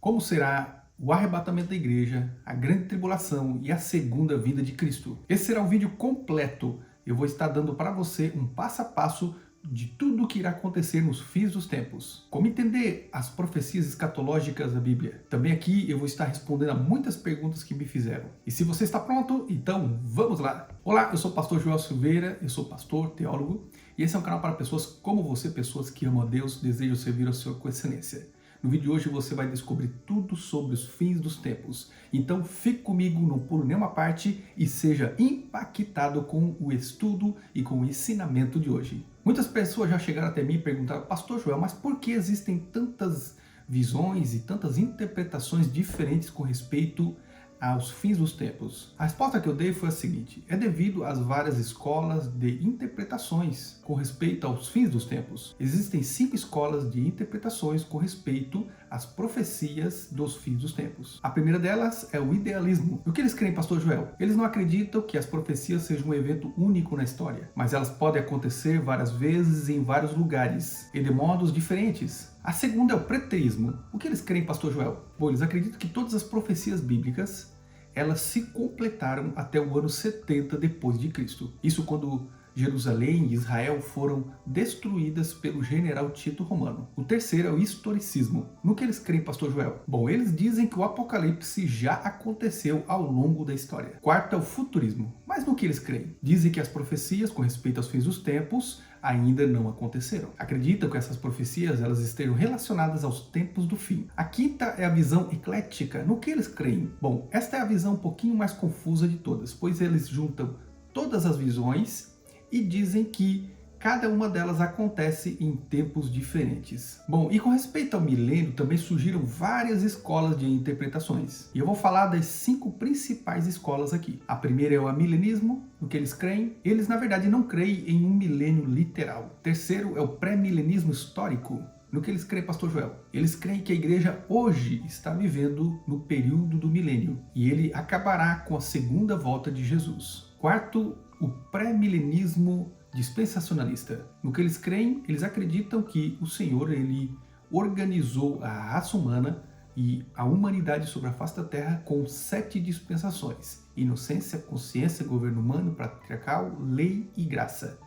Como será o arrebatamento da igreja, a grande tribulação e a segunda vinda de Cristo? Esse será um vídeo completo. Eu vou estar dando para você um passo a passo de tudo o que irá acontecer nos fins dos tempos. Como entender as profecias escatológicas da Bíblia. Também aqui eu vou estar respondendo a muitas perguntas que me fizeram. E se você está pronto, então vamos lá! Olá, eu sou o pastor Joel Silveira, eu sou pastor, teólogo, e esse é um canal para pessoas como você, pessoas que amam a Deus, desejam servir ao Senhor com excelência. No vídeo de hoje você vai descobrir tudo sobre os fins dos tempos. Então fique comigo, não pule nenhuma parte e seja impactado com o estudo e com o ensinamento de hoje. Muitas pessoas já chegaram até mim e perguntaram: Pastor Joel, mas por que existem tantas visões e tantas interpretações diferentes com respeito aos fins dos tempos? A resposta que eu dei foi a seguinte: é devido às várias escolas de interpretações com respeito aos fins dos tempos. Existem 5 escolas de interpretações com respeito às profecias dos fins dos tempos. A primeira delas é o idealismo. O que eles creem, pastor Joel? Eles não acreditam que as profecias sejam um evento único na história, mas elas podem acontecer várias vezes em vários lugares e de modos diferentes. A segunda é o preterismo. O que eles creem, pastor Joel? Bom, eles acreditam que todas as profecias bíblicas elas se completaram até o ano 70 depois de Cristo. Isso quando Jerusalém e Israel foram destruídas pelo general Tito Romano. O terceiro é o historicismo. No que eles creem, pastor Joel? Bom, eles dizem que o Apocalipse já aconteceu ao longo da história. Quarto é o futurismo. Mas no que eles creem? Dizem que as profecias com respeito aos fins dos tempos ainda não aconteceram. Acreditam que essas profecias elas estejam relacionadas aos tempos do fim. A quinta é a visão eclética. No que eles creem? Bom, esta é a visão um pouquinho mais confusa de todas, pois eles juntam todas as visões e dizem que cada uma delas acontece em tempos diferentes. Bom, e com respeito ao milênio, também surgiram várias escolas de interpretações. E eu vou falar das 5 principais escolas aqui. A primeira é o amilenismo, no que eles creem. Eles, na verdade, não creem em um milênio literal. O terceiro é o pré-milenismo histórico. No que eles creem, pastor Joel? Eles creem que a igreja hoje está vivendo no período do milênio. E ele acabará com a segunda volta de Jesus. Quarto, o pré-milenismo dispensacionalista. No que eles creem, eles acreditam que o Senhor ele organizou a raça humana e a humanidade sobre a face da terra com 7 dispensações: inocência, consciência, governo humano, patriarcal, lei e graça.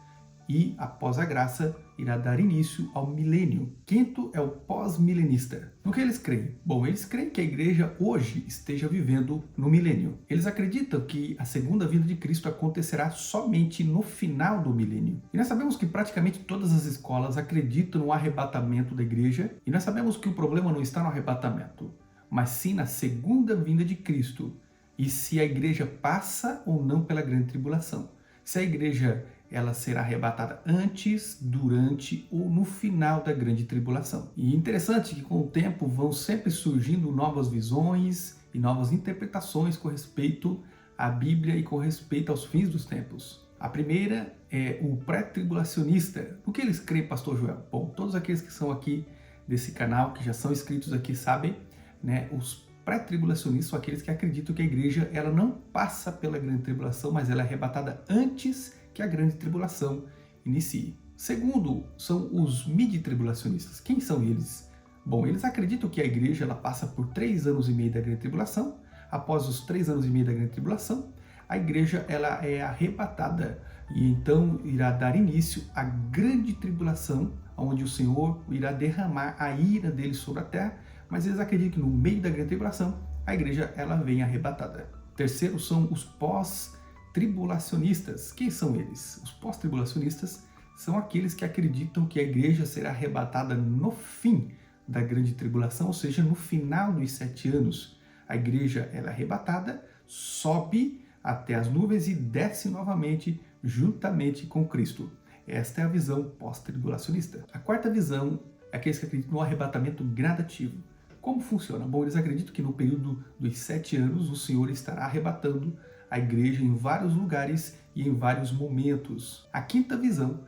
E após a graça irá dar início ao milênio. Quinto é o pós-milenista. No que eles creem? Bom, eles creem que a igreja hoje esteja vivendo no milênio. Eles acreditam que a segunda vinda de Cristo acontecerá somente no final do milênio. E nós sabemos que praticamente todas as escolas acreditam no arrebatamento da igreja, e nós sabemos que o problema não está no arrebatamento, mas sim na segunda vinda de Cristo, e se a igreja passa ou não pela grande tribulação. Se a igreja ela será arrebatada antes, durante ou no final da grande tribulação. E é interessante que com o tempo vão sempre surgindo novas visões e novas interpretações com respeito à Bíblia e com respeito aos fins dos tempos. A primeira é o pré-tribulacionista. O que eles creem, pastor Joel? Bom, todos aqueles que são aqui desse canal, que já são inscritos aqui, sabem, né? Os pré-tribulacionistas são aqueles que acreditam que a igreja ela não passa pela grande tribulação, mas ela é arrebatada antes que a grande tribulação inicie. Segundo, são os midi-tribulacionistas. Quem são eles? Bom, eles acreditam que a igreja ela passa por 3 anos e meio da grande tribulação. Após os 3 anos e meio da grande tribulação, a igreja ela é arrebatada e então irá dar início à grande tribulação, onde o Senhor irá derramar a ira dele sobre a terra, mas eles acreditam que no meio da grande tribulação, a igreja ela vem arrebatada. Terceiro são os pós-tribulacionistas. Quem são eles? Os pós-tribulacionistas são aqueles que acreditam que a igreja será arrebatada no fim da grande tribulação, ou seja, no final dos 7 anos. A igreja ela é arrebatada, sobe até as nuvens e desce novamente juntamente com Cristo. Esta é a visão pós-tribulacionista. A quarta visão é aqueles que acreditam no arrebatamento gradativo. Como funciona? Bom, eles acreditam que no período dos 7 anos o Senhor estará arrebatando a igreja em vários lugares e em vários momentos. A quinta visão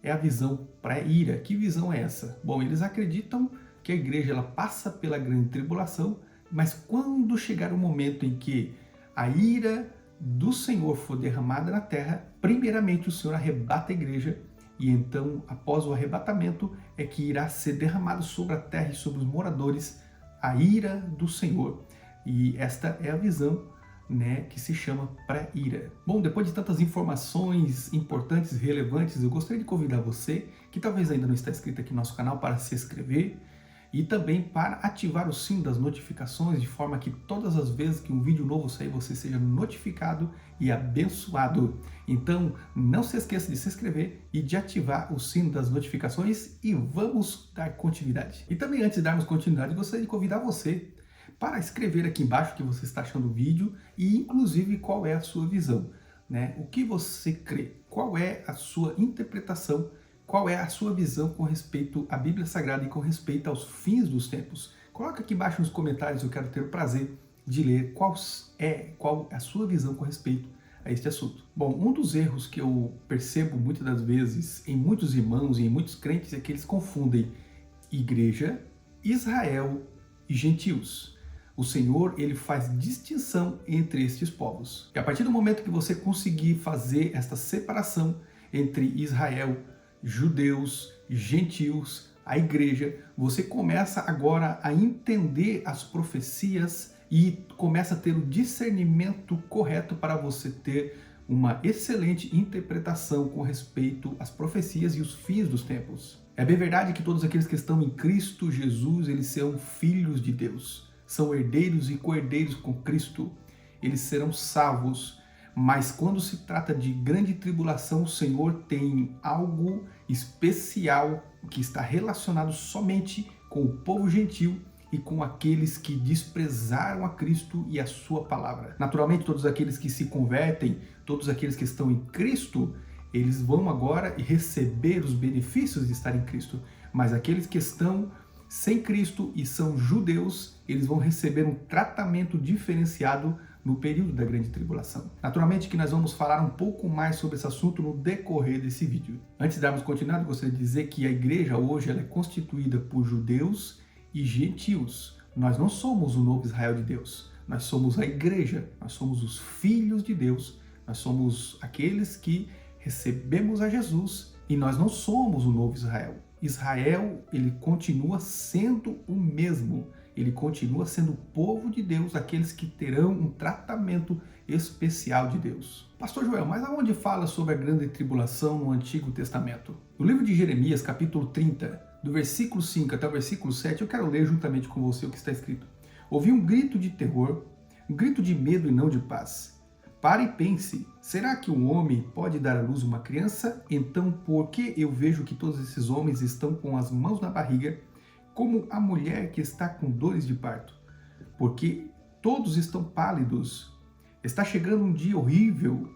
é a visão pré-ira. Que visão é essa? Bom, eles acreditam que a igreja ela passa pela grande tribulação, mas quando chegar o momento em que a ira do Senhor for derramada na terra, primeiramente o Senhor arrebata a igreja e então, após o arrebatamento, é que irá ser derramado sobre a terra e sobre os moradores a ira do Senhor. E esta é a visão, né, que se chama pré-ira. Bom, depois de tantas informações importantes e relevantes, eu gostaria de convidar você, que talvez ainda não está inscrito aqui no nosso canal, para se inscrever e também para ativar o sino das notificações, de forma que todas as vezes que um vídeo novo sair, você seja notificado e abençoado. Então, não se esqueça de se inscrever e de ativar o sino das notificações e vamos dar continuidade. E também, antes de darmos continuidade, gostaria de convidar você para escrever aqui embaixo o que você está achando do vídeo e, inclusive, qual é a sua visão, né? O que você crê? Qual é a sua interpretação? Qual é a sua visão com respeito à Bíblia Sagrada e com respeito aos fins dos tempos? Coloca aqui embaixo nos comentários, eu quero ter o prazer de ler qual é a sua visão com respeito a este assunto. Bom, um dos erros que eu percebo muitas das vezes em muitos irmãos e em muitos crentes é que eles confundem igreja, Israel e gentios. O Senhor, ele faz distinção entre estes povos. E a partir do momento que você conseguir fazer esta separação entre Israel, judeus, gentios, a igreja, você começa agora a entender as profecias e começa a ter o discernimento correto para você ter uma excelente interpretação com respeito às profecias e os fins dos tempos. É bem verdade que todos aqueles que estão em Cristo Jesus, eles são filhos de Deus, são herdeiros e co-herdeiros com Cristo, eles serão salvos. Mas quando se trata de grande tribulação, o Senhor tem algo especial que está relacionado somente com o povo gentil e com aqueles que desprezaram a Cristo e a sua palavra. Naturalmente, todos aqueles que se convertem, todos aqueles que estão em Cristo, eles vão agora receber os benefícios de estar em Cristo. Mas aqueles que estão sem Cristo e são judeus, eles vão receber um tratamento diferenciado no período da grande tribulação. Naturalmente que nós vamos falar um pouco mais sobre esse assunto no decorrer desse vídeo. Antes de darmos continuidade, eu gostaria de dizer que a igreja hoje ela é constituída por judeus e gentios. Nós não somos o novo Israel de Deus, nós somos a igreja, nós somos os filhos de Deus, nós somos aqueles que recebemos a Jesus e nós não somos o novo Israel. Israel, ele continua sendo o mesmo. Ele continua sendo o povo de Deus, aqueles que terão um tratamento especial de Deus. Pastor Joel, mas aonde fala sobre a grande tribulação no Antigo Testamento? No livro de Jeremias, capítulo 30, do versículo 5 até o versículo 7, eu quero ler juntamente com você o que está escrito. Ouvi um grito de terror, um grito de medo e não de paz. Pare e pense, será que um homem pode dar à luz uma criança? Então, por que eu vejo que todos esses homens estão com as mãos na barriga, como a mulher que está com dores de parto? Porque todos estão pálidos. Está chegando um dia horrível.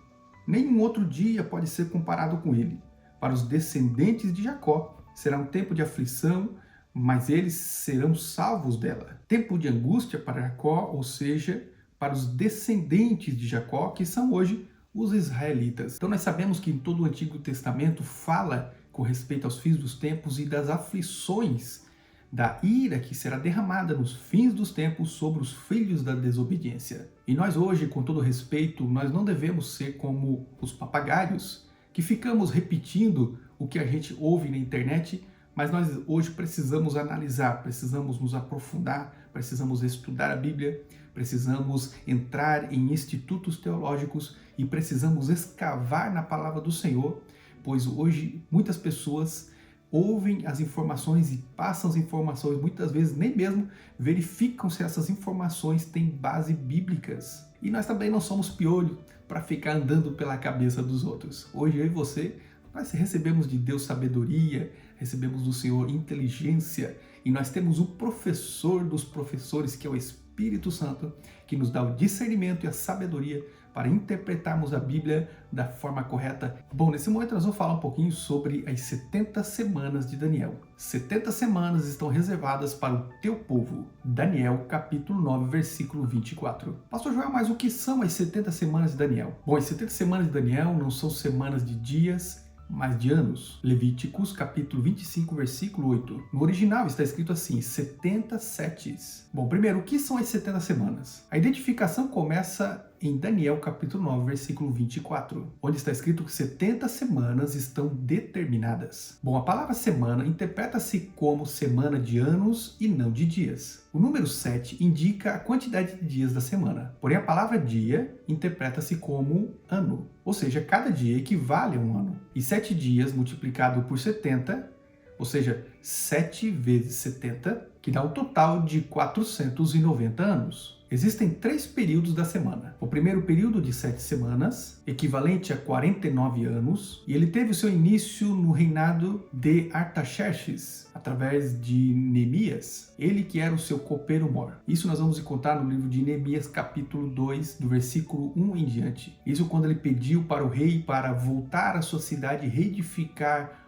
Nenhum outro dia pode ser comparado com ele. Para os descendentes de Jacó, será um tempo de aflição, mas eles serão salvos dela. Tempo de angústia para Jacó, ou seja, para os descendentes de Jacó, que são hoje os israelitas. Então nós sabemos que em todo o Antigo Testamento fala com respeito aos fins dos tempos e das aflições da ira que será derramada nos fins dos tempos sobre os filhos da desobediência. E nós hoje, com todo respeito, nós não devemos ser como os papagaios, que ficamos repetindo o que a gente ouve na internet, mas nós hoje precisamos analisar, precisamos nos aprofundar, precisamos estudar a Bíblia, precisamos entrar em institutos teológicos e precisamos escavar na palavra do Senhor, pois hoje muitas pessoas ouvem as informações e passam as informações, muitas vezes nem mesmo verificam se essas informações têm base bíblicas. E nós também não somos piolho para ficar andando pela cabeça dos outros. Hoje eu e você, nós recebemos de Deus sabedoria, recebemos do Senhor inteligência e nós temos o professor dos professores, que é o Espírito Santo, que nos dá o discernimento e a sabedoria para interpretarmos a Bíblia da forma correta. Bom, nesse momento nós vamos falar um pouquinho sobre as 70 semanas de Daniel. 70 semanas estão reservadas para o teu povo. Daniel, capítulo 9, versículo 24. Pastor Joel, mas o que são as 70 semanas de Daniel? Bom, as 70 semanas de Daniel não são semanas de dias, mas de anos. Levíticos, capítulo 25, versículo 8. No original está escrito assim, 70 setes. Bom, primeiro, o que são as 70 semanas? A identificação começa em Daniel capítulo 9, versículo 24, onde está escrito que 70 semanas estão determinadas. Bom, a palavra semana interpreta-se como semana de anos e não de dias. O número 7 indica a quantidade de dias da semana, porém a palavra dia interpreta-se como ano, ou seja, cada dia equivale a um ano. E 7 dias multiplicado por 70, ou seja, 7 vezes 70, que dá um total de 490 anos. Existem 3 períodos da semana. O primeiro período de 7 semanas, equivalente a 49 anos, e ele teve o seu início no reinado de Artaxerxes, através de Neemias, ele que era o seu copeiro-mor. Isso nós vamos encontrar no livro de Neemias, capítulo 2, do versículo 1 em diante. Isso quando ele pediu para o rei para voltar à sua cidade e reedificar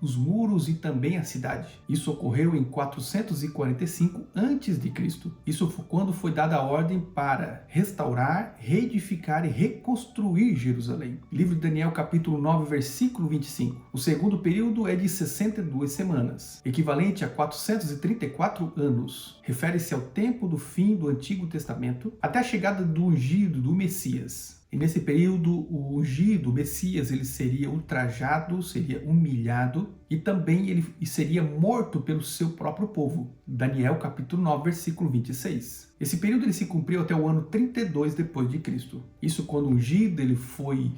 os muros e também a cidade. Isso ocorreu em 445 a.C. Isso foi quando foi dada a ordem para restaurar, reedificar e reconstruir Jerusalém. Livro de Daniel, capítulo 9, versículo 25. O segundo período é de 62 semanas, equivalente a 434 anos. Refere-se ao tempo do fim do Antigo Testamento até a chegada do ungido, do Messias. E nesse período, o ungido, o Messias, ele seria ultrajado, seria humilhado e também ele seria morto pelo seu próprio povo. Daniel capítulo 9, versículo 26. Esse período ele se cumpriu até o ano 32 depois de Cristo. Isso quando o ungido ele foi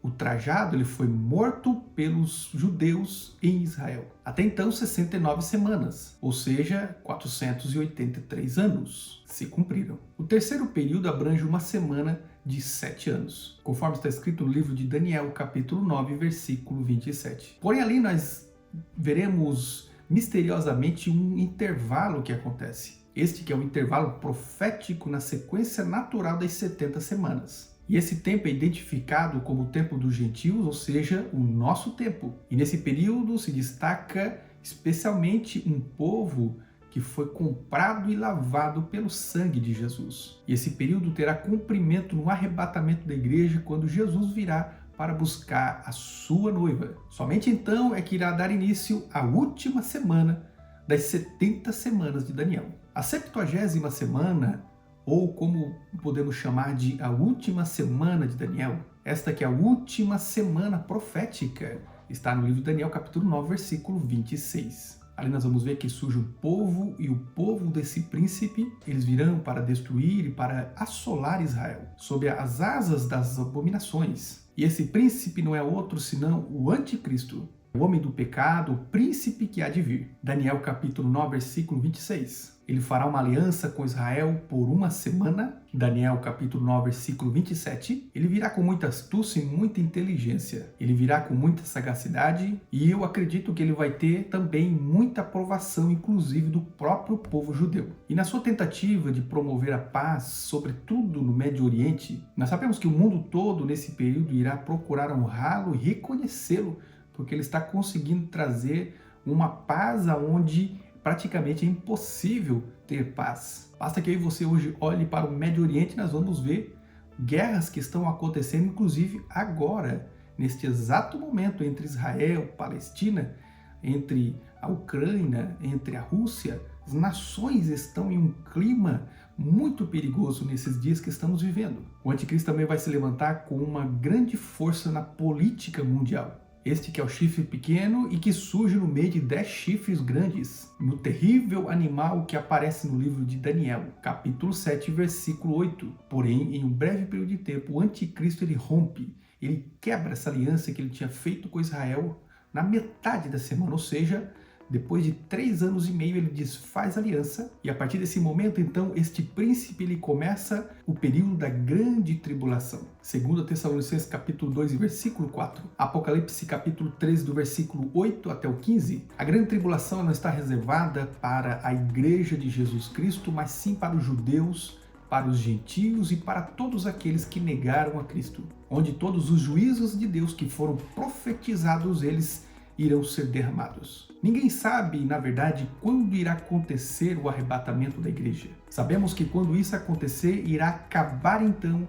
ultrajado, ele foi morto pelos judeus em Israel. Até então, 69 semanas, ou seja, 483 anos se cumpriram. O terceiro período abrange uma semana de 7 anos, conforme está escrito no livro de Daniel, capítulo 9, versículo 27. Porém, ali nós veremos misteriosamente um intervalo que acontece. Este que é o intervalo profético na sequência natural das 70 semanas. E esse tempo é identificado como o tempo dos gentios, ou seja, o nosso tempo. E nesse período se destaca especialmente um povo que foi comprado e lavado pelo sangue de Jesus. E esse período terá cumprimento no arrebatamento da igreja quando Jesus virá para buscar a sua noiva. Somente então é que irá dar início à última semana das 70 semanas de Daniel. A 70ª semana, ou como podemos chamar de a última semana de Daniel, esta que é a última semana profética, está no livro de Daniel, capítulo 9, versículo 26. Ali nós vamos ver que surge um povo e o povo desse príncipe, eles virão para destruir e para assolar Israel, sob as asas das abominações. E esse príncipe não é outro senão o anticristo, o homem do pecado, o príncipe que há de vir. Daniel capítulo 9, versículo 26. Ele fará uma aliança com Israel por uma semana. Daniel capítulo 9, versículo 27. Ele virá com muita astúcia e muita inteligência. Ele virá com muita sagacidade e eu acredito que ele vai ter também muita aprovação, inclusive do próprio povo judeu. E na sua tentativa de promover a paz, sobretudo no Médio Oriente, nós sabemos que o mundo todo nesse período irá procurar honrá-lo e reconhecê-lo, porque ele está conseguindo trazer uma paz aonde praticamente é impossível ter paz. Basta que aí você hoje olhe para o Médio Oriente e nós vamos ver guerras que estão acontecendo, inclusive agora, neste exato momento, entre Israel e Palestina, entre a Ucrânia, entre a Rússia. As nações estão em um clima muito perigoso nesses dias que estamos vivendo. O anticristo também vai se levantar com uma grande força na política mundial. Este que é o chifre pequeno e que surge no meio de 10 chifres grandes, no terrível animal que aparece no livro de Daniel, capítulo 7, versículo 8. Porém, em um breve período de tempo, o anticristo ele rompe, ele quebra essa aliança que ele tinha feito com Israel na metade da semana, ou seja, depois de 3 anos e meio ele desfaz a aliança e a partir desse momento então este príncipe ele começa o período da grande tribulação. 2 Tessalonicenses capítulo 2 versículo 4, Apocalipse capítulo 13 do versículo 8 até o 15. A grande tribulação não está reservada para a igreja de Jesus Cristo, mas sim para os judeus, para os gentios e para todos aqueles que negaram a Cristo, onde todos os juízos de Deus que foram profetizados eles irão ser derramados. Ninguém sabe, na verdade, quando irá acontecer o arrebatamento da igreja. Sabemos que quando isso acontecer, irá acabar então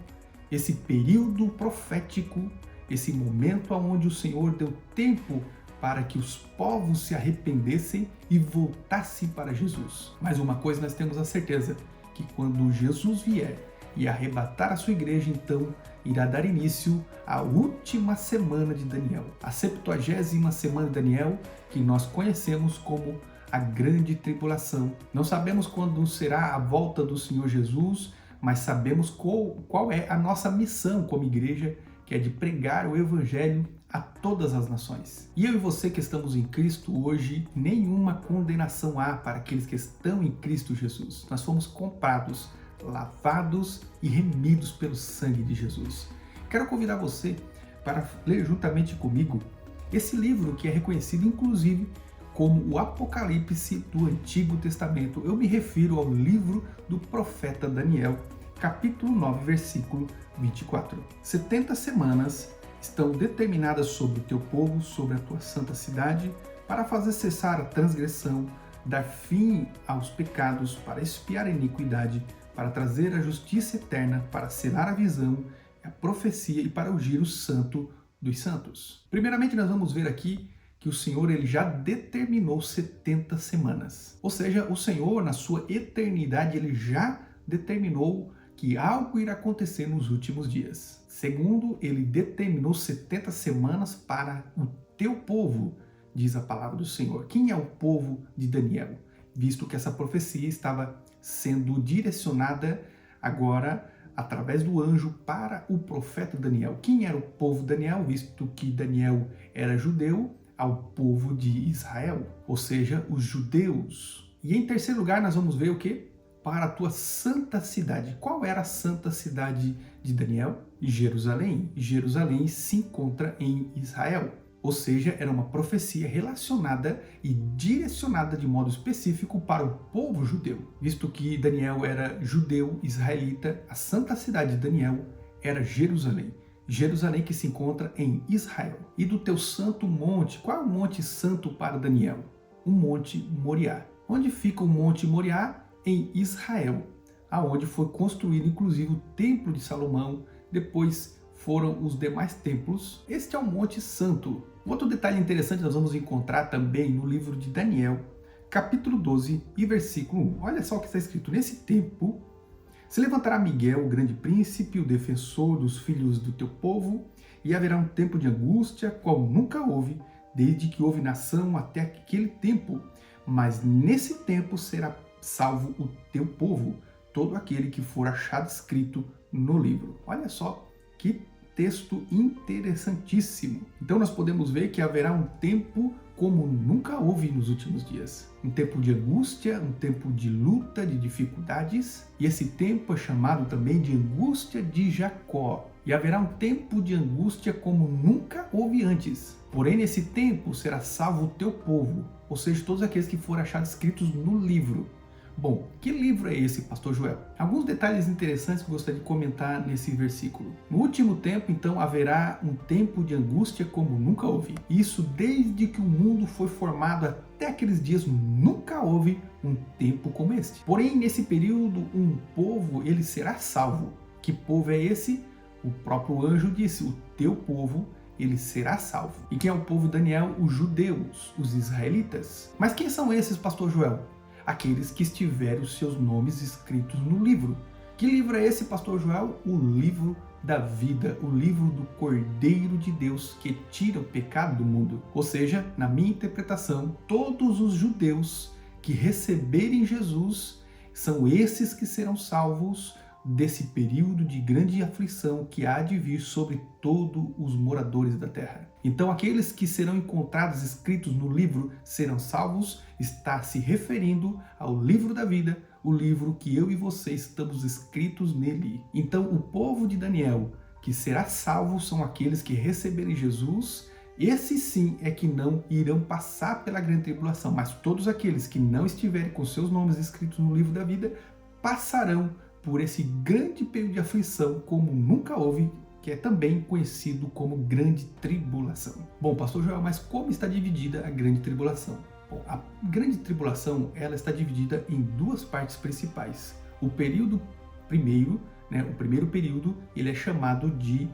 esse período profético, esse momento onde o Senhor deu tempo para que os povos se arrependessem e voltassem para Jesus. Mas uma coisa nós temos a certeza, que quando Jesus vier, e arrebatar a sua igreja, então irá dar início à última semana de Daniel, a 70ª semana de Daniel, que nós conhecemos como a Grande Tribulação. Não sabemos quando será a volta do Senhor Jesus, mas sabemos qual é a nossa missão como igreja, que é de pregar o Evangelho a todas as nações. E eu e você que estamos em Cristo hoje, nenhuma condenação há para aqueles que estão em Cristo Jesus. Nós fomos comprados, lavados e remidos pelo sangue de Jesus. Quero convidar você para ler juntamente comigo esse livro que é reconhecido inclusive como o Apocalipse do Antigo Testamento. Eu me refiro ao livro do profeta Daniel, capítulo 9, versículo 24. 70 semanas estão determinadas sobre o teu povo, sobre a tua santa cidade, para fazer cessar a transgressão, dar fim aos pecados, para expiar a iniquidade, para trazer a justiça eterna, para selar a visão, a profecia e para ungir o santo dos santos. Primeiramente, nós vamos ver aqui que o Senhor ele já determinou 70 semanas. Ou seja, o Senhor, na sua eternidade, ele já determinou que algo irá acontecer nos últimos dias. Segundo, ele determinou 70 semanas para o teu povo, diz a palavra do Senhor. Quem é o povo de Daniel? Visto que essa profecia estava sendo direcionada agora através do anjo para o profeta Daniel. Quem era o povo de Daniel? Visto que Daniel era judeu, ao povo de Israel, ou seja, os judeus. E em terceiro lugar, nós vamos ver o quê? Para a tua santa cidade. Qual era a santa cidade de Daniel? Jerusalém. Jerusalém se encontra em Israel. Ou seja, era uma profecia relacionada e direcionada de modo específico para o povo judeu. Visto que Daniel era judeu, israelita, a santa cidade de Daniel era Jerusalém. Jerusalém que se encontra em Israel. E do teu santo monte, qual é o monte santo para Daniel? O Monte Moriá. Onde fica o Monte Moriá? Em Israel, aonde foi construído inclusive o Templo de Salomão, depois foram os demais templos. Este é o Monte Santo. Outro detalhe interessante nós vamos encontrar também no livro de Daniel, capítulo 12 e versículo 1. Olha só o que está escrito. Nesse tempo se levantará Miguel, o grande príncipe, o defensor dos filhos do teu povo, e haverá um tempo de angústia, qual nunca houve, desde que houve nação até aquele tempo. Mas nesse tempo será salvo o teu povo, todo aquele que for achado escrito no livro. Olha só que texto interessantíssimo. Então nós podemos ver que haverá um tempo como nunca houve nos últimos dias. Um tempo de angústia, um tempo de luta, de dificuldades. E esse tempo é chamado também de angústia de Jacó. E haverá um tempo de angústia como nunca houve antes. Porém, nesse tempo será salvo o teu povo, ou seja, todos aqueles que forem achados escritos no livro. Bom, que livro é esse, Pastor Joel? Alguns detalhes interessantes que eu gostaria de comentar nesse versículo. No último tempo, então, haverá um tempo de angústia como nunca houve. Isso desde que o mundo foi formado até aqueles dias, nunca houve um tempo como este. Porém, nesse período, um povo, ele será salvo. Que povo é esse? O próprio anjo disse, o teu povo, ele será salvo. E quem é o povo de Daniel? Os judeus, os israelitas. Mas quem são esses, Pastor Joel? Aqueles que estiverem os seus nomes escritos no livro. Que livro é esse, Pastor Joel? O livro da vida, o livro do Cordeiro de Deus que tira o pecado do mundo. Ou seja, na minha interpretação, todos os judeus que receberem Jesus são esses que serão salvos desse período de grande aflição que há de vir sobre todos os moradores da terra. Então, aqueles que serão encontrados escritos no livro serão salvos, está se referindo ao livro da vida, o livro que eu e você estamos escritos nele. Então, o povo de Daniel que será salvo são aqueles que receberem Jesus. Esses sim é que não irão passar pela grande tribulação, mas todos aqueles que não estiverem com seus nomes escritos no livro da vida passarão por esse grande período de aflição como nunca houve, que é também conhecido como grande tribulação. Bom, Pastor Joel, mas como está dividida a grande tribulação? Bom, a grande tribulação ela está dividida em duas partes principais. O período primeiro, o primeiro período, ele é chamado de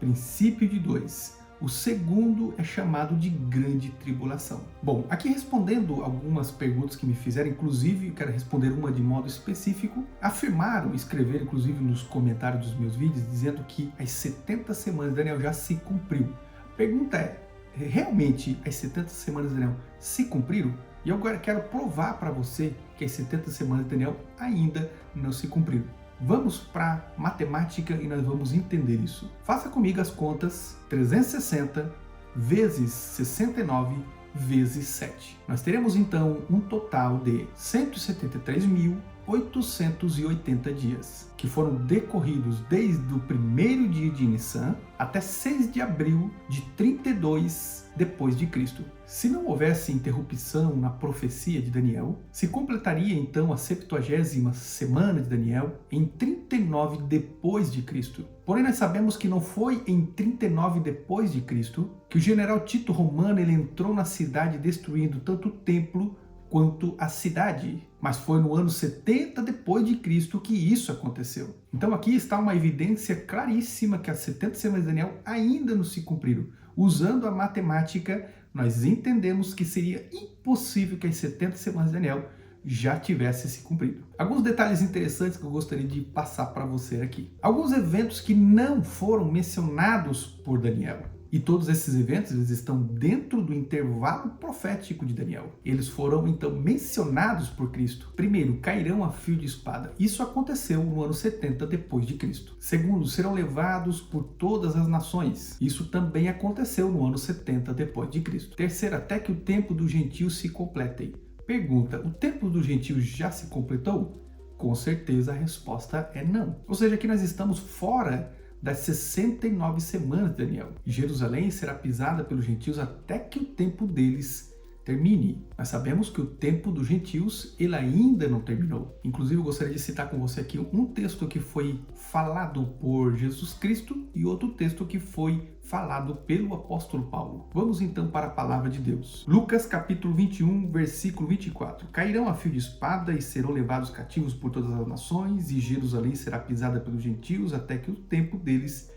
princípio de dores. O segundo é chamado de grande tribulação. Bom, aqui respondendo algumas perguntas que me fizeram, inclusive quero responder uma de modo específico, afirmaram, escreveram inclusive nos comentários dos meus vídeos, dizendo que as 70 semanas de Daniel já se cumpriu. A pergunta é, realmente as 70 semanas de Daniel se cumpriram? E eu agora quero provar para você que as 70 semanas de Daniel ainda não se cumpriram. Vamos para matemática e nós vamos entender isso. Faça comigo as contas 360 vezes 69 vezes 7. Nós teremos então um total de 173.880 dias, que foram decorridos desde o primeiro dia de Nissan até 6 de abril de 32 depois de Cristo. Se não houvesse interrupção na profecia de Daniel, se completaria então a 70ª semana de Daniel em 39 depois de Cristo. Porém, nós sabemos que não foi em 39 depois de Cristo que o general Tito Romano ele entrou na cidade destruindo tanto o templo quanto a cidade, mas foi no ano 70 depois de Cristo que isso aconteceu. Então aqui está uma evidência claríssima que as 70 semanas de Daniel ainda não se cumpriram. Usando a matemática, nós entendemos que seria impossível que as 70 semanas de Daniel já tivesse se cumprido. Alguns detalhes interessantes que eu gostaria de passar para você aqui. Alguns eventos que não foram mencionados por Daniel. E todos esses eventos eles estão dentro do intervalo profético de Daniel. Eles foram então mencionados por Cristo. Primeiro, cairão a fio de espada. Isso aconteceu no ano 70 depois de Cristo. Segundo, serão levados por todas as nações. Isso também aconteceu no ano 70 depois de Cristo. Terceiro, até que o tempo dos gentios se completem. Pergunta, o tempo dos gentios já se completou? Com certeza a resposta é não. Ou seja, que nós estamos fora das 69 semanas de Daniel. Jerusalém será pisada pelos gentios até que o tempo deles termine. Nós sabemos que o tempo dos gentios ele ainda não terminou. Inclusive eu gostaria de citar com você aqui um texto que foi falado por Jesus Cristo e outro texto que foi falado pelo apóstolo Paulo. Vamos então para a palavra de Deus. Lucas capítulo 21, versículo 24. Cairão a fio de espada e serão levados cativos por todas as nações, e Jerusalém será pisada pelos gentios até que o tempo deles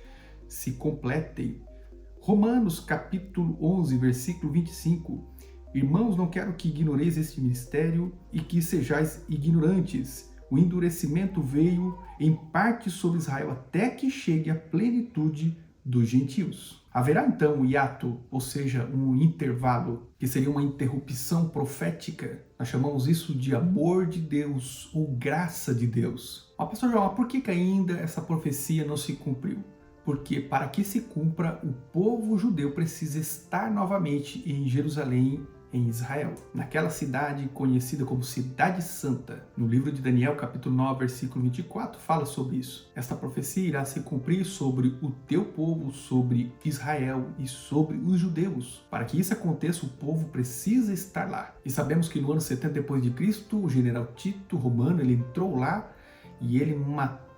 se completem. Romanos capítulo 11, versículo 25. Irmãos, não quero que ignoreis este mistério e que sejais ignorantes. O endurecimento veio em parte sobre Israel até que chegue a plenitude dos gentios. Haverá então um hiato, ou seja, um intervalo, que seria uma interrupção profética. Nós chamamos isso de amor de Deus ou graça de Deus. Mas, pastor João, por que ainda essa profecia não se cumpriu? Porque para que se cumpra, o povo judeu precisa estar novamente em Jerusalém, em Israel, naquela cidade conhecida como Cidade Santa. No livro de Daniel, capítulo 9, versículo 24, fala sobre isso. Esta profecia irá se cumprir sobre o teu povo, sobre Israel e sobre os judeus. Para que isso aconteça, o povo precisa estar lá. E sabemos que no ano 70 depois de Cristo, o general Tito Romano, ele entrou lá e ele matou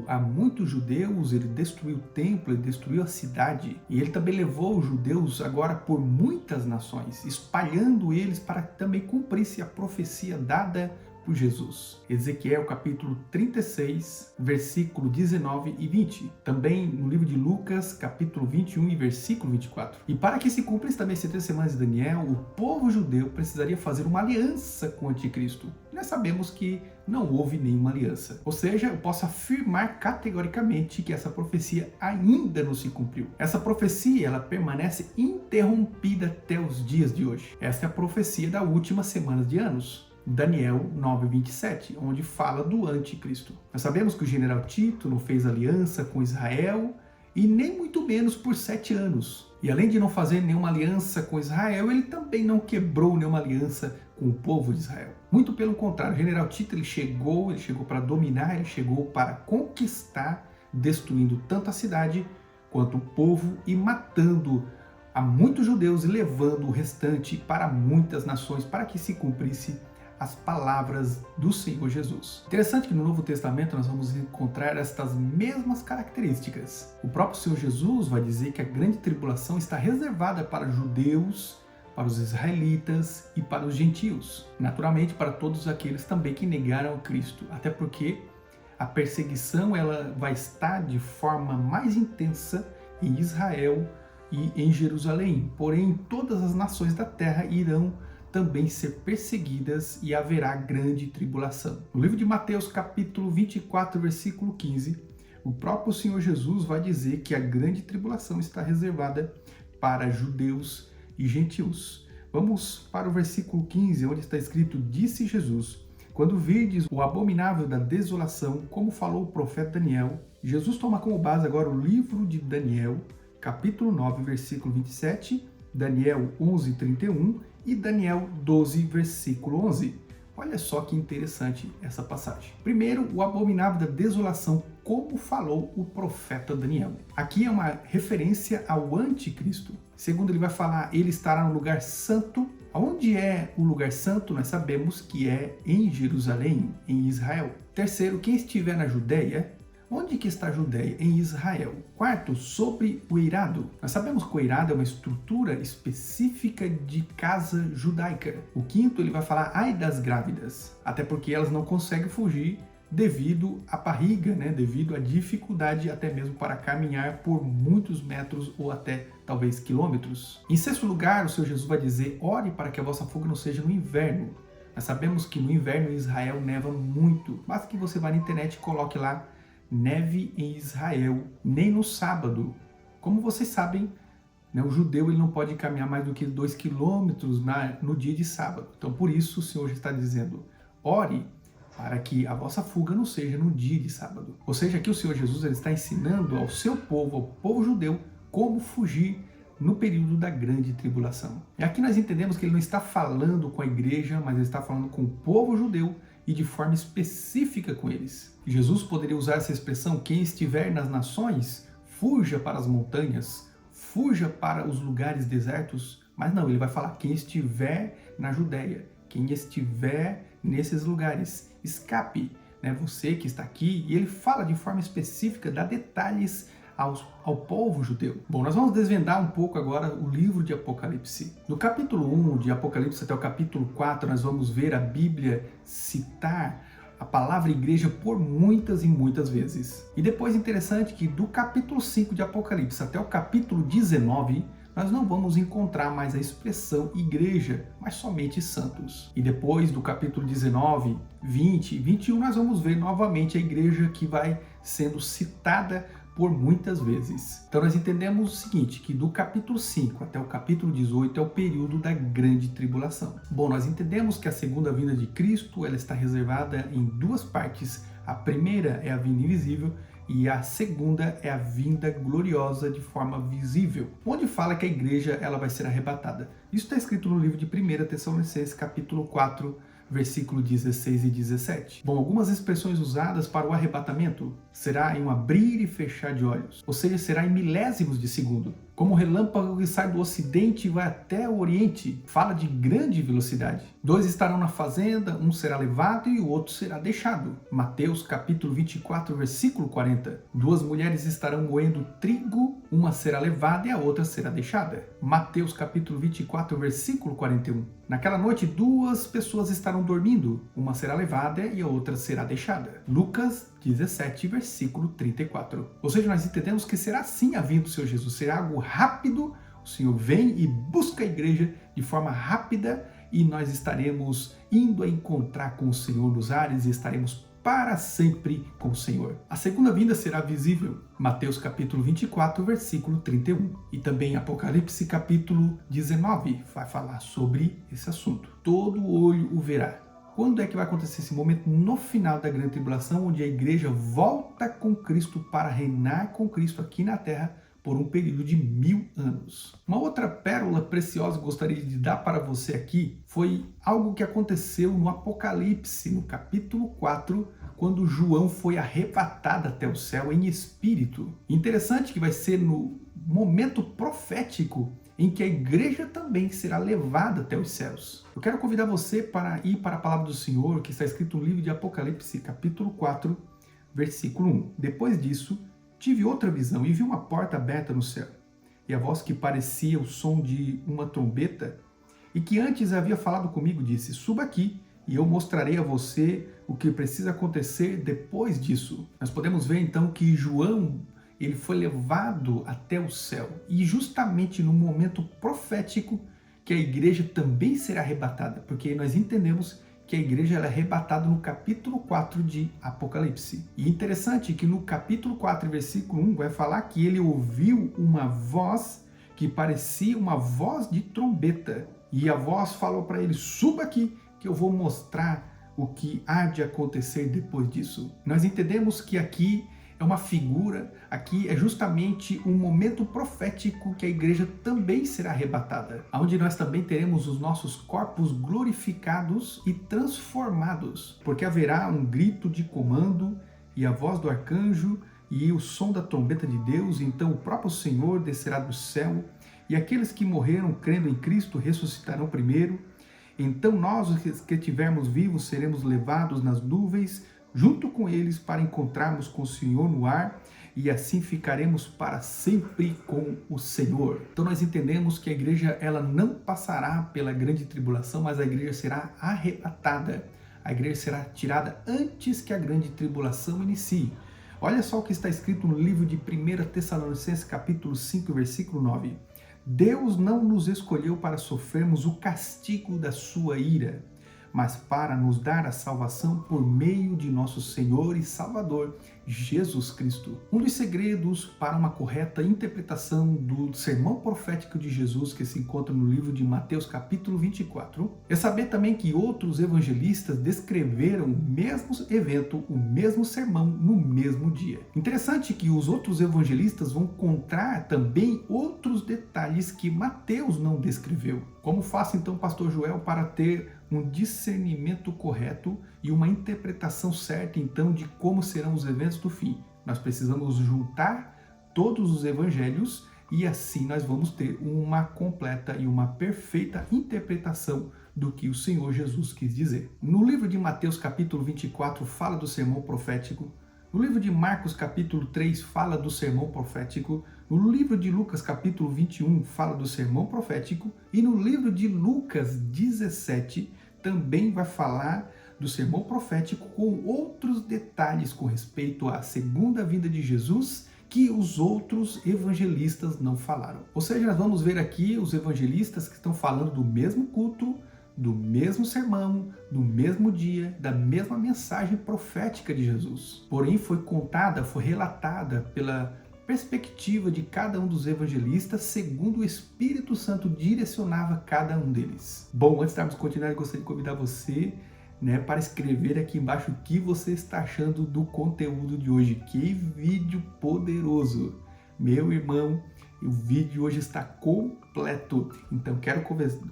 a muitos judeus, ele destruiu o templo, ele destruiu a cidade. E ele também levou os judeus agora por muitas nações, espalhando eles para que também cumprisse a profecia dada por Jesus. Ezequiel capítulo 36, versículo 19 e 20. Também no livro de Lucas, capítulo 21 e versículo 24. E para que se cumprisse também as 3 semanas de Daniel, o povo judeu precisaria fazer uma aliança com o anticristo. Nós sabemos que não houve nenhuma aliança. Ou seja, eu posso afirmar categoricamente que essa profecia ainda não se cumpriu. Essa profecia, ela permanece interrompida até os dias de hoje. Essa é a profecia da última semana de anos. Daniel 9:27, onde fala do anticristo. Nós sabemos que o general Tito não fez aliança com Israel e nem muito menos por 7 anos. E além de não fazer nenhuma aliança com Israel, ele também não quebrou nenhuma aliança com o povo de Israel. Muito pelo contrário, o general Tito ele chegou para dominar, ele chegou para conquistar, destruindo tanto a cidade quanto o povo e matando a muitos judeus e levando o restante para muitas nações para que se cumprisse as palavras do Senhor Jesus. Interessante que no Novo Testamento nós vamos encontrar estas mesmas características. O próprio Senhor Jesus vai dizer que a grande tribulação está reservada para judeus, para os israelitas e para os gentios. Naturalmente para todos aqueles também que negaram Cristo, até porque a perseguição ela vai estar de forma mais intensa em Israel e em Jerusalém, porém todas as nações da terra irão também ser perseguidas e haverá grande tribulação. No livro de Mateus, capítulo 24, versículo 15, o próprio Senhor Jesus vai dizer que a grande tribulação está reservada para judeus e gentios. Vamos para o versículo 15, onde está escrito: disse Jesus: quando virdes o abominável da desolação, como falou o profeta Daniel. Jesus toma como base agora o livro de Daniel, capítulo 9, versículo 27, Daniel 11, 31 e Daniel 12, versículo 11. Olha só que interessante essa passagem. Primeiro, o abominável da desolação, como falou o profeta Daniel. Aqui é uma referência ao anticristo. Segundo, ele vai falar, ele estará no lugar santo. Onde é o lugar santo? Nós sabemos que é em Jerusalém, em Israel. Terceiro, quem estiver na Judéia. Onde que está a Judéia? Em Israel. Quarto, sobre o eirado. Nós sabemos que o eirado é uma estrutura específica de casa judaica. O quinto, ele vai falar, ai das grávidas, até porque elas não conseguem fugir devido à barriga, devido à dificuldade até mesmo para caminhar por muitos metros ou até talvez quilômetros. Em sexto lugar, o Senhor Jesus vai dizer, ore para que a vossa fuga não seja no inverno. Nós sabemos que no inverno em Israel neva muito. Basta que você vá na internet e coloque lá neve em Israel, nem no sábado. Como vocês sabem, o judeu ele não pode caminhar mais do que 2 quilômetros no dia de sábado. Então, por isso, o Senhor está dizendo, ore para que a vossa fuga não seja no dia de sábado. Ou seja, aqui o Senhor Jesus ele está ensinando ao seu povo, ao povo judeu, como fugir no período da grande tribulação. E aqui nós entendemos que ele não está falando com a igreja, mas ele está falando com o povo judeu e de forma específica com eles. Jesus poderia usar essa expressão, quem estiver nas nações, fuja para as montanhas, fuja para os lugares desertos, mas não, ele vai falar quem estiver na Judéia, quem estiver nesses lugares, escape, você que está aqui, e ele fala de forma específica, dá detalhes ao povo judeu. Bom, nós vamos desvendar um pouco agora o livro de Apocalipse. No capítulo 1 de Apocalipse até o capítulo 4, nós vamos ver a Bíblia citar a palavra igreja por muitas e muitas vezes. E depois interessante que do capítulo 5 de Apocalipse até o capítulo 19, nós não vamos encontrar mais a expressão igreja, mas somente santos. E depois do capítulo 19, 20 e 21, nós vamos ver novamente a igreja que vai sendo citada por muitas vezes. Então nós entendemos o seguinte, que do capítulo 5 até o capítulo 18 é o período da grande tribulação. Bom, nós entendemos que a segunda vinda de Cristo ela está reservada em duas partes. A primeira é a vinda invisível e a segunda é a vinda gloriosa de forma visível, onde fala que a igreja ela vai ser arrebatada. Isso está escrito no livro de 1 Tessalonicenses, capítulo 4, versículo 16 e 17. Bom, algumas expressões usadas para o arrebatamento será em um abrir e fechar de olhos, ou seja, será em milésimos de segundo. Como o relâmpago que sai do ocidente e vai até o oriente, fala de grande velocidade. 2 estarão na fazenda, um será levado e o outro será deixado. Mateus capítulo 24, versículo 40. 2 mulheres estarão moendo trigo, uma será levada e a outra será deixada. Mateus capítulo 24, versículo 41. Naquela noite 2 pessoas estarão dormindo, uma será levada e a outra será deixada. Lucas 17, versículo 34. Ou seja, nós entendemos que será assim a vinda do Senhor Jesus, será algo rápido, o Senhor vem e busca a igreja de forma rápida e nós estaremos indo a encontrar com o Senhor nos ares e estaremos para sempre com o Senhor. A segunda vinda será visível, Mateus capítulo 24, versículo 31. E também Apocalipse capítulo 19 vai falar sobre esse assunto. Todo olho o verá. Quando é que vai acontecer esse momento? No final da grande tribulação, onde a igreja volta com Cristo para reinar com Cristo aqui na terra por um período de 1000 anos. Uma outra pérola preciosa que gostaria de dar para você aqui foi algo que aconteceu no Apocalipse, no capítulo 4, quando João foi arrebatado até o céu em espírito. Interessante que vai ser no momento profético em que a igreja também será levada até os céus. Eu quero convidar você para ir para a palavra do Senhor, que está escrito no livro de Apocalipse, capítulo 4, versículo 1. Depois disso, tive outra visão e vi uma porta aberta no céu, e a voz que parecia o som de uma trombeta, e que antes havia falado comigo, disse, suba aqui, e eu mostrarei a você o que precisa acontecer depois disso. Nós podemos ver então que João, ele foi levado até o céu. E justamente no momento profético que a igreja também será arrebatada, porque nós entendemos que a igreja ela é arrebatada no capítulo 4 de Apocalipse. E interessante que no capítulo 4, versículo 1, vai falar que ele ouviu uma voz que parecia uma voz de trombeta. E a voz falou para ele, suba aqui que eu vou mostrar o que há de acontecer depois disso. Nós entendemos que aqui é uma figura, aqui é justamente um momento profético que a igreja também será arrebatada, onde nós também teremos os nossos corpos glorificados e transformados, porque haverá um grito de comando e a voz do arcanjo e o som da trombeta de Deus, então o próprio Senhor descerá do céu e aqueles que morreram crendo em Cristo ressuscitarão primeiro. Então nós, os que estivermos vivos, seremos levados nas nuvens junto com eles para encontrarmos com o Senhor no ar e assim ficaremos para sempre com o Senhor. Então nós entendemos que a igreja ela não passará pela grande tribulação, mas a igreja será arrebatada. A igreja será tirada antes que a grande tribulação inicie. Olha só o que está escrito no livro de 1 Tessalonicenses capítulo 5, versículo 9. Deus não nos escolheu para sofrermos o castigo da sua ira, mas para nos dar a salvação por meio de nosso Senhor e Salvador, Jesus Cristo. Um dos segredos para uma correta interpretação do sermão profético de Jesus, que se encontra no livro de Mateus capítulo 24, é saber também que outros evangelistas descreveram o mesmo evento, o mesmo sermão, no mesmo dia. Interessante que os outros evangelistas vão encontrar também outros detalhes que Mateus não descreveu. Como faço então, pastor Joel, para ter um discernimento correto e uma interpretação certa, então, de como serão os eventos do fim? Nós precisamos juntar todos os evangelhos e assim nós vamos ter uma completa e uma perfeita interpretação do que o Senhor Jesus quis dizer. No livro de Mateus, capítulo 24, fala do sermão profético. No livro de Marcos, capítulo 3, fala do sermão profético. No livro de Lucas, capítulo 21, fala do sermão profético. E no livro de Lucas 17, também vai falar do sermão profético com outros detalhes com respeito à segunda vinda de Jesus que os outros evangelistas não falaram. Ou seja, nós vamos ver aqui os evangelistas que estão falando do mesmo culto, do mesmo sermão, do mesmo dia, da mesma mensagem profética de Jesus. Porém, foi contada, foi relatada pela perspectiva de cada um dos evangelistas, segundo o Espírito Santo direcionava cada um deles. Bom, antes de darmos continuidade, eu gostaria de convidar você para escrever aqui embaixo o que você está achando do conteúdo de hoje. Que vídeo poderoso! Meu irmão, o vídeo hoje está completo, então quero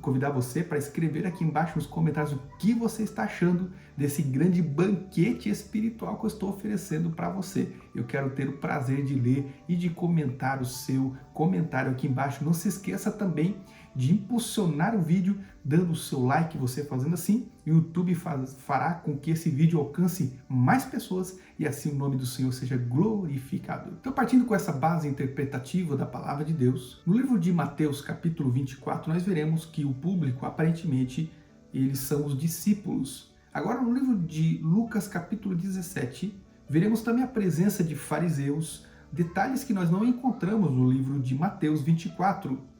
convidar você para escrever aqui embaixo nos comentários o que você está achando desse grande banquete espiritual que eu estou oferecendo para você. Eu quero ter o prazer de ler e de comentar o seu comentário aqui embaixo. Não se esqueça também de impulsionar o vídeo dando o seu like. Você fazendo assim, o YouTube fará com que esse vídeo alcance mais pessoas e assim o nome do Senhor seja glorificado. Então, partindo com essa base interpretativa da palavra de Deus, no livro de Mateus, capítulo 24, nós veremos que o público, aparentemente, eles são os discípulos. Agora, no livro de Lucas, capítulo 17, veremos também a presença de fariseus, detalhes que nós não encontramos no livro de Mateus 24.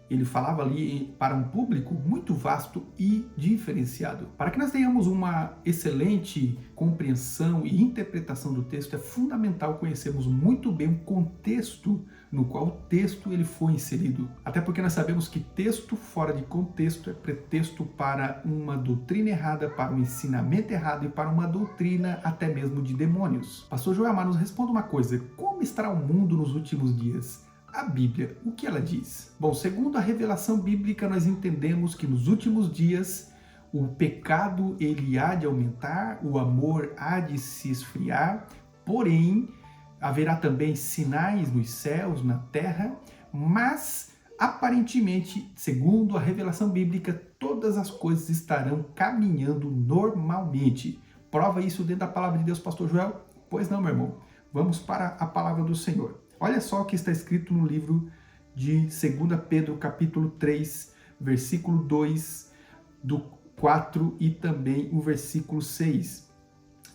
Ele falava ali para um público muito vasto e diferenciado. Para que nós tenhamos uma excelente compreensão e interpretação do texto, é fundamental conhecermos muito bem o contexto no qual o texto ele foi inserido. Até porque nós sabemos que texto fora de contexto é pretexto para uma doutrina errada, para um ensinamento errado e para uma doutrina até mesmo de demônios. Pastor Joel, nos responda uma coisa: como estará o mundo nos últimos dias? A Bíblia, o que ela diz? Bom, segundo a revelação bíblica, nós entendemos que nos últimos dias o pecado ele há de aumentar, o amor há de se esfriar, porém haverá também sinais nos céus, na terra, mas aparentemente, segundo a revelação bíblica, todas as coisas estarão caminhando normalmente. Prova isso dentro da palavra de Deus, pastor Joel? Pois não, meu irmão. Vamos para a palavra do Senhor. Olha só o que está escrito no livro de 2 Pedro, capítulo 3, versículo 2, do 4 e também o versículo 6.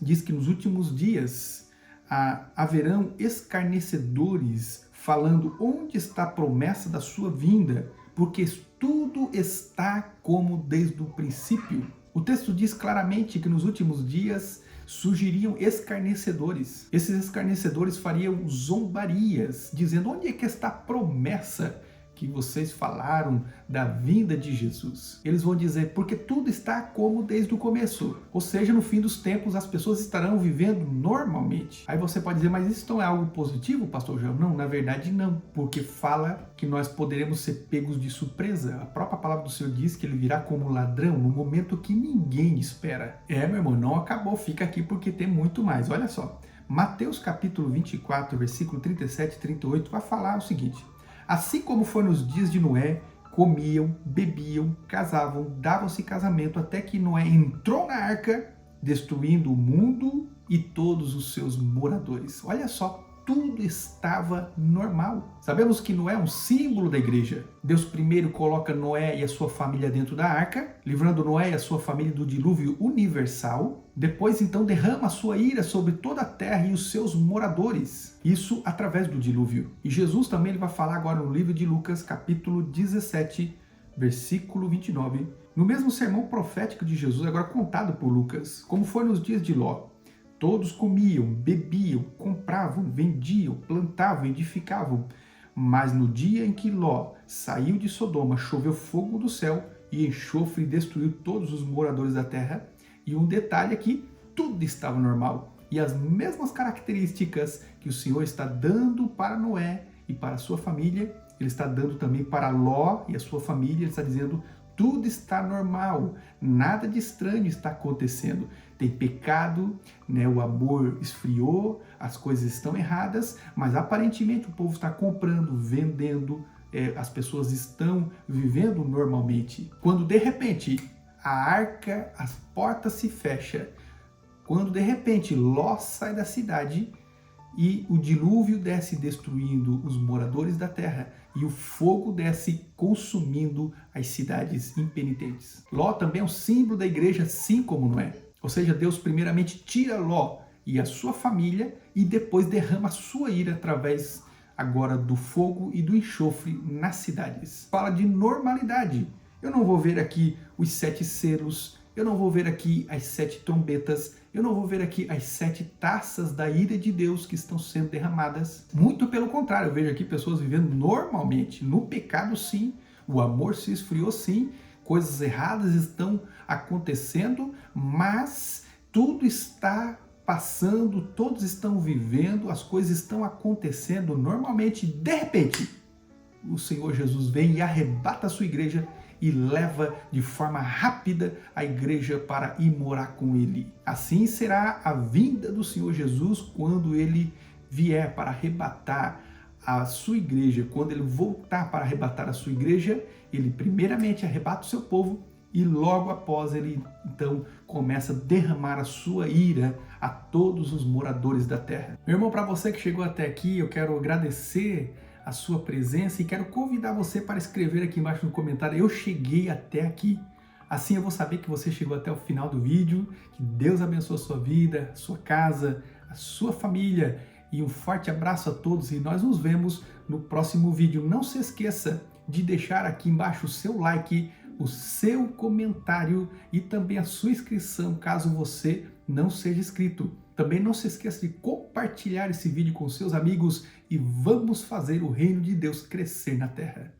Diz que nos últimos dias haverão escarnecedores falando onde está a promessa da sua vinda, porque tudo está como desde o princípio. O texto diz claramente que nos últimos dias surgiriam escarnecedores. Esses escarnecedores fariam zombarias, dizendo: onde é que está a promessa que vocês falaram da vinda de Jesus? Eles vão dizer: porque tudo está como desde o começo. Ou seja, no fim dos tempos as pessoas estarão vivendo normalmente. Aí você pode dizer: mas isso não é algo positivo, pastor João? Não, na verdade não, porque fala que nós poderemos ser pegos de surpresa. A própria palavra do Senhor diz que ele virá como ladrão no momento que ninguém espera. Meu irmão, não acabou, fica aqui porque tem muito mais. Olha só, Mateus capítulo 24, versículo 37 e 38 vai falar o seguinte: assim como foi nos dias de Noé, comiam, bebiam, casavam, davam-se casamento, até que Noé entrou na arca, destruindo o mundo e todos os seus moradores. Olha só, tudo estava normal. Sabemos que Noé é um símbolo da igreja. Deus primeiro coloca Noé e a sua família dentro da arca, livrando Noé e a sua família do dilúvio universal. Depois, então, derrama a sua ira sobre toda a terra e os seus moradores. Isso através do dilúvio. E Jesus também ele vai falar agora no livro de Lucas, capítulo 17, versículo 29. No mesmo sermão profético de Jesus, agora contado por Lucas, como foi nos dias de Ló. Todos comiam, bebiam, compravam, vendiam, plantavam, edificavam. Mas no dia em que Ló saiu de Sodoma, choveu fogo do céu e enxofre destruiu todos os moradores da terra. E um detalhe aqui, tudo estava normal. E as mesmas características que o Senhor está dando para Noé e para a sua família, Ele está dando também para Ló e a sua família. Ele está dizendo: tudo está normal, nada de estranho está acontecendo. Tem pecado, né? O amor esfriou, as coisas estão erradas, mas aparentemente o povo está comprando, vendendo, as pessoas estão vivendo normalmente. Quando de repente a arca, as portas se fecham, quando de repente Ló sai da cidade e o dilúvio desce destruindo os moradores da terra e o fogo desce consumindo as cidades impenitentes. Ló também é um símbolo da igreja, assim como Noé. Ou seja, Deus primeiramente tira Ló e a sua família e depois derrama a sua ira através agora do fogo e do enxofre nas cidades. Fala de normalidade. Eu não vou ver aqui os 7 selos, eu não vou ver aqui as 7 trombetas, eu não vou ver aqui as 7 taças da ira de Deus que estão sendo derramadas. Muito pelo contrário, eu vejo aqui pessoas vivendo normalmente. No pecado, sim. O amor se esfriou, sim. Coisas erradas estão acontecendo, mas tudo está passando, todos estão vivendo, as coisas estão acontecendo normalmente. De repente, o Senhor Jesus vem e arrebata a sua igreja e leva de forma rápida a igreja para ir morar com ele. Assim será a vinda do Senhor Jesus quando ele vier para arrebatar a sua igreja. Quando ele voltar para arrebatar a sua igreja, ele primeiramente arrebata o seu povo e logo após ele então começa a derramar a sua ira a todos os moradores da terra. Meu irmão, para você que chegou até aqui, eu quero agradecer a sua presença e quero convidar você para escrever aqui embaixo no comentário: eu cheguei até aqui. Assim eu vou saber que você chegou até o final do vídeo. Que Deus abençoe a sua vida, a sua casa, a sua família. E um forte abraço a todos e nós nos vemos no próximo vídeo. Não se esqueça de deixar aqui embaixo o seu like, o seu comentário e também a sua inscrição, caso você não seja inscrito. Também não se esqueça de compartilhar esse vídeo com seus amigos e vamos fazer o reino de Deus crescer na terra.